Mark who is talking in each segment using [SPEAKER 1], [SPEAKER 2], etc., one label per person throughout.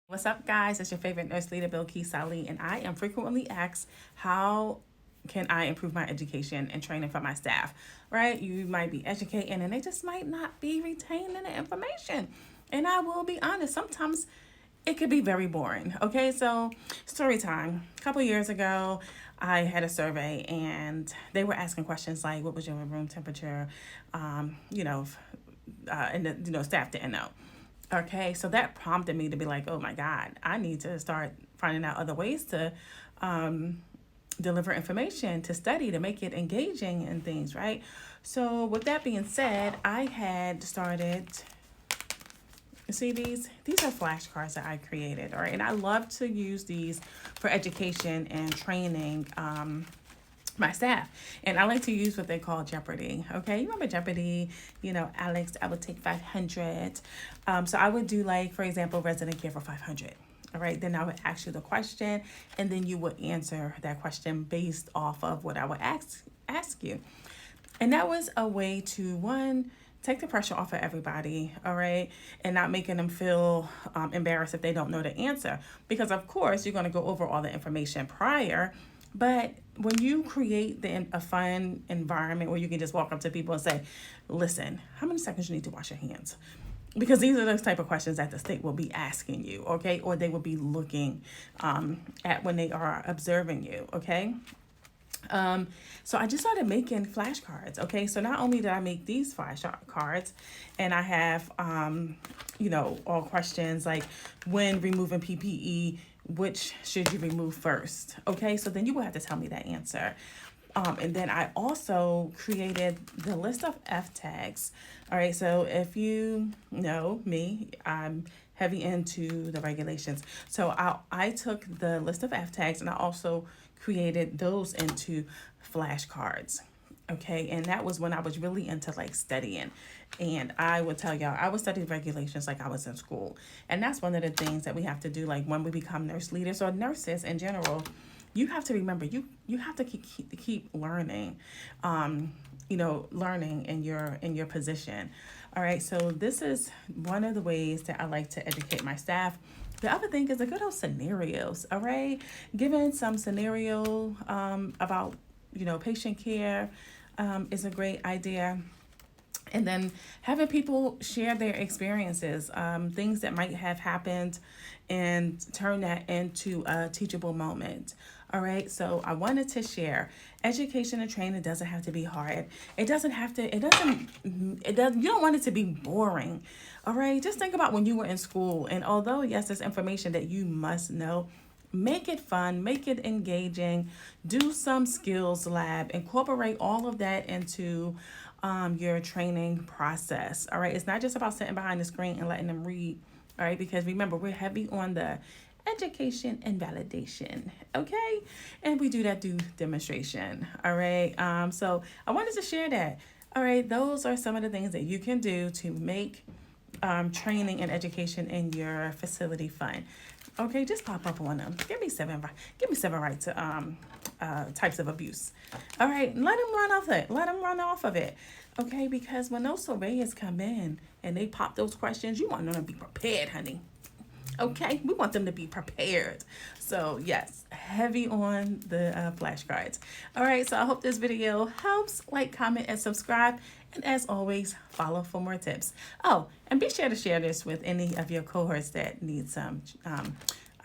[SPEAKER 1] What's up, guys? It's your favorite nurse leader, Bill Key Sally, and I am frequently asked how can I improve my education and training for my staff, right? You might be educating and they just might not be retaining the information. And I will be honest, sometimes it could be very boring. Okay, so story time. A couple years ago, I had a survey and they were asking questions like, what was your room temperature? And the staff didn't know. Okay, so that prompted me to be like, oh my God, I need to start finding out other ways to deliver information, to study, to make it engaging and things, right? So with that being said, I had started, you see these are flashcards that I created, all right? And I love to use these for education and training my staff. And I like to use what they call Jeopardy. Okay, you remember Jeopardy? Alex, I would take 500. So I would do, like, for example, resident care for 500. All right, then I would ask you the question, and then you would answer that question based off of what I would ask you. And that was a way to, one, take the pressure off of everybody, all right, and not making them feel embarrassed if they don't know the answer. Because, of course, you're going to go over all the information prior. But when you create a fun environment where you can just walk up to people and say, listen, how many seconds you need to wash your hands? Because these are those type of questions that the state will be asking you, okay? Or they will be looking at when they are observing you, okay? So I just started making flashcards, okay? So not only did I make these flashcards, and I have, all questions like when removing PPE, which should you remove first? Okay, so then you will have to tell me that answer. And then I also created the list of F tags. All right, so if you know me, I'm heavy into the regulations. So I took the list of F tags and I also created those into flashcards. Okay, and that was when I was really into like studying. And I would tell y'all, I would study regulations like I was in school. And that's one of the things that we have to do, like when we become nurse leaders or nurses in general. You have to remember, you have to keep learning, learning in your position. All right, so this is one of the ways that I like to educate my staff. The other thing is the good old scenarios, all right? Giving some scenario about, patient care is a great idea. And then having people share their experiences, things that might have happened, and turn that into a teachable moment. All right, so I wanted to share education and training doesn't have to be hard. You don't want it to be boring. All right, just think about when you were in school, and although, yes, there's information that you must know, make it fun, make it engaging, do some skills lab, incorporate all of that into your training process. All right, it's not just about sitting behind the screen and letting them read. All right, because remember, we're heavy on the education and validation, okay? And we do that through demonstration, all right? So I wanted to share that. All right, those are some of the things that you can do to make training and education in your facility fun. Okay, just pop up on them. Give me seven right to types of abuse. All right, let them run off it. Let them run off of it. Okay, because when those surveyors come in and they pop those questions, you want them to be prepared, honey. Okay, we want them to be prepared. So yes, heavy on the flashcards. All right, so I hope this video helps. Like, comment, and subscribe. And as always, follow for more tips. Oh, and be sure to share this with any of your cohorts that need some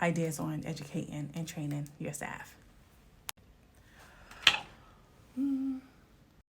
[SPEAKER 1] ideas on educating and training your staff.